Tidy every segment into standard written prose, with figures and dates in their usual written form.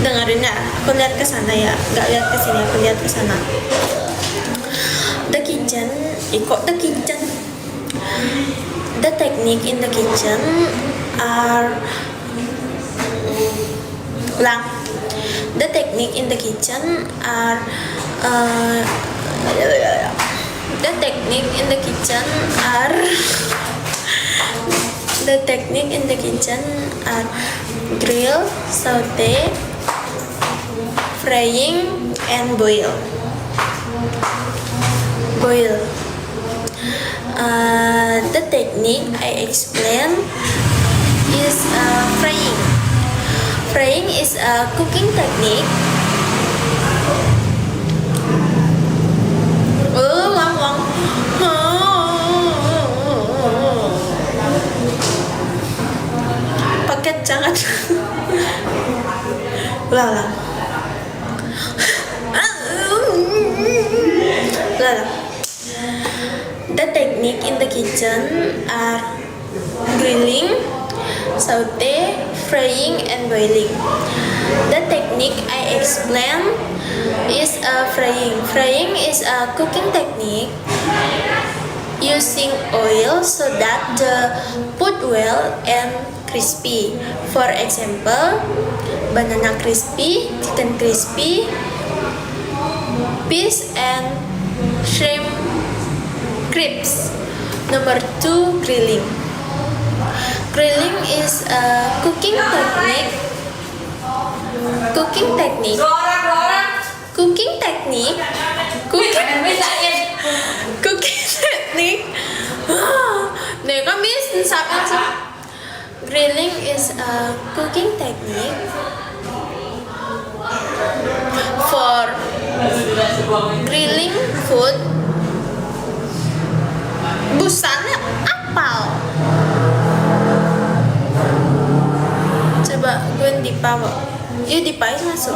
dengerin ya, aku lihat ke sana ya, nggak lihat ke sini, aku lihat ke sana. The kitchen, kok the kitchen? The technique in the kitchen are ulang. The technique in the kitchen are the technique in the kitchen are the technique in the kitchen are grill, saute, frying, and boil. The technique I explain is frying. Frying is a cooking technique. Paket jangan. Ulang. The technique in the kitchen are grilling, saute, frying, and boiling. The technique I explain is frying. Frying is a cooking technique using oil so that the food well and crispy. For example, banana crispy, chicken crispy, fish and shrimp crisps. Number 2, grilling. Grilling is a cooking technique. Cooking technique. 내가 miss 사면서. Grilling is a cooking technique for grilling food. Busannya apal. Coba gue Dipa kok. Yuk Dipa masuk.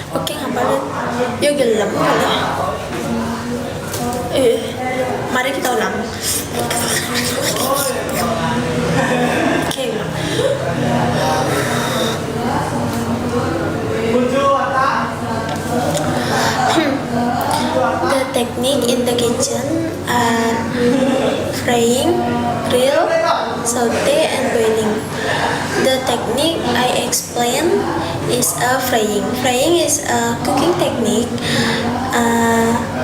Oke, ngapalin. Yuk gelap kali. Mari kita ulang. Oke. The technique in the kitchen are frying, grill, saute, and boiling. The technique I explain is frying. Frying is a cooking technique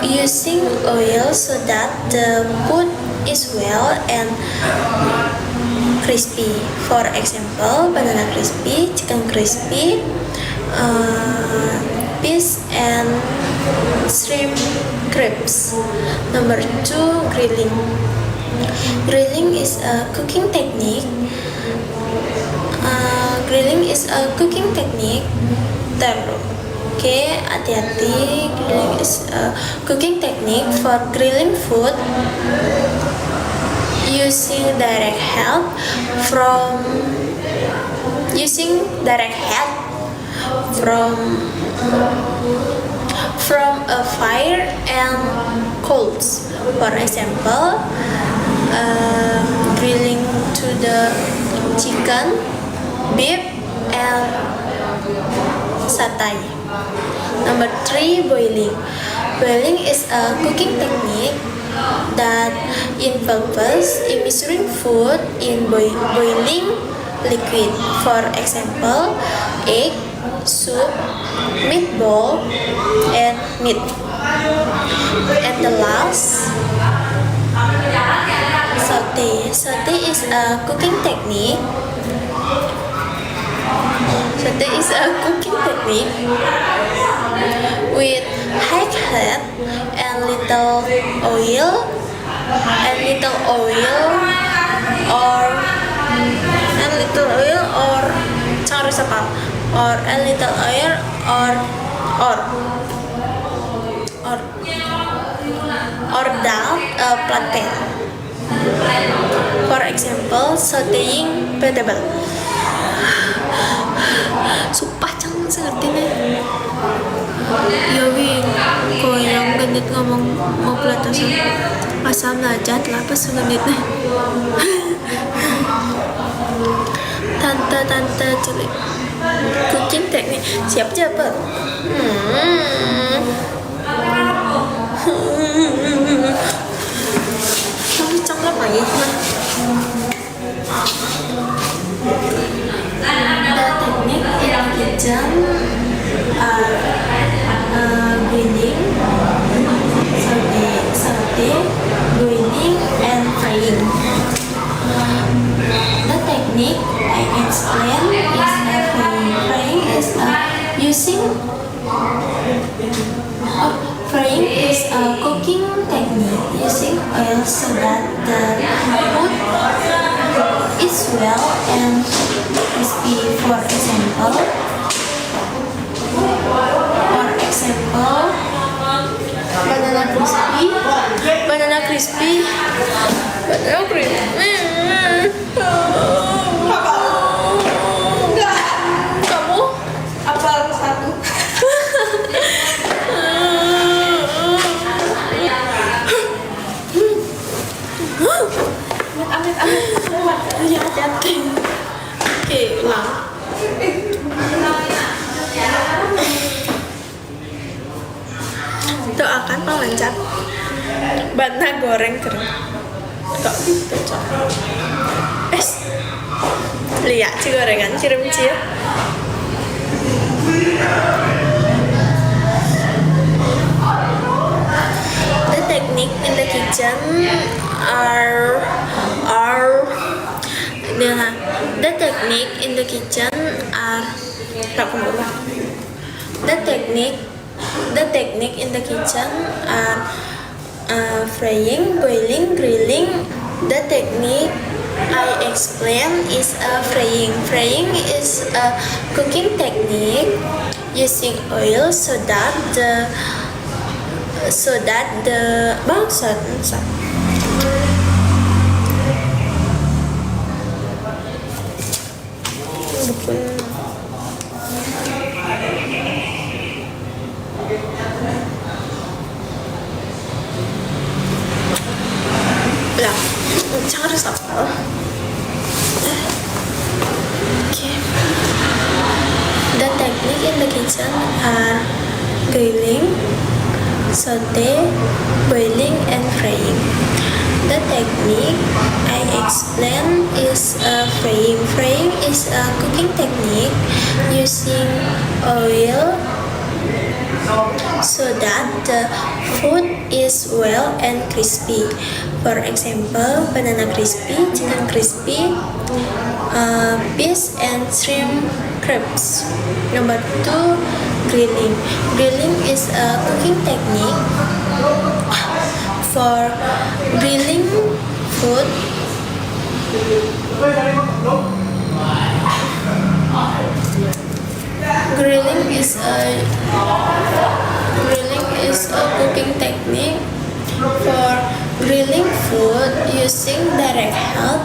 using oil so that the food is well and crispy. For example, banana crispy, chicken crispy, fish and shrimp crisps. Number 2, grilling. Grilling is a cooking technique. Oke, hati-hati. Grilling is a cooking technique for grilling food using direct heat from a fire and coals. For example, grilling to the chicken, beef, and satay. Number 3, boiling. Boiling is a cooking technique that involves immersing food in boiling liquid. For example, egg, soup, meatball, and meat. And the last, saute. Saute is a cooking technique. With high heat and little oil or duck plantain. For example, sauteing vegetable. Sumpah jangan seperti ini. Ya win, goyang segenit ngomong mau pelatasan asam lajat lah pas segenit nih. Tante cilik cooking teknik siap cepet. Tapi trong lắm mày mà. The technique in the kitchen are grinding, saute, boiling, and frying. The technique I explain is a frying. Frying is frying is a cooking technique using oil so that the food is well and crispy. For example, banana crispy. Kamu apa satu? Amit ya hati-hati. Oke, ulang. Doakan lancar. Banana goreng kering. Kok gitu, Cok? Lihat ci gorengan kirim ci ya. The technique in the kitchen are the technique in the kitchen are the technique in the kitchen are frying, boiling, grilling. The technique I explain is frying. Frying is a cooking technique using oil so that the bangsat. Lah, jangan harus apa? Okay. The technique in the kitchen are grilling, saute, boiling, and frying. The technique I explain is frying. Frying is a cooking technique using oil so that the food is well and crispy. For example, banana crispy, chicken crispy, fish and shrimp crepes. Number 2, grilling. Grilling is a cooking technique for grilling food. Grilling is a cooking technique for grilling food using direct heat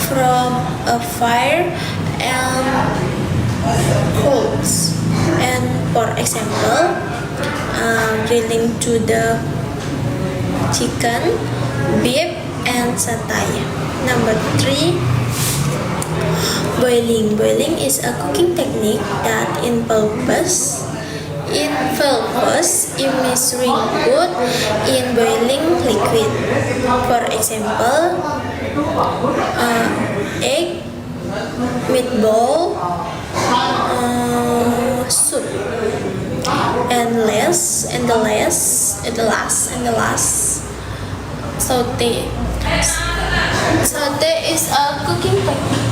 from a fire and coals. And for example, grilling to the chicken, beef, and satay. Number 3, boiling. Boiling is a cooking technique that involves immersing food in boiling liquid. For example, egg, meatball, soup, and the last, saute. Saute is a cooking technique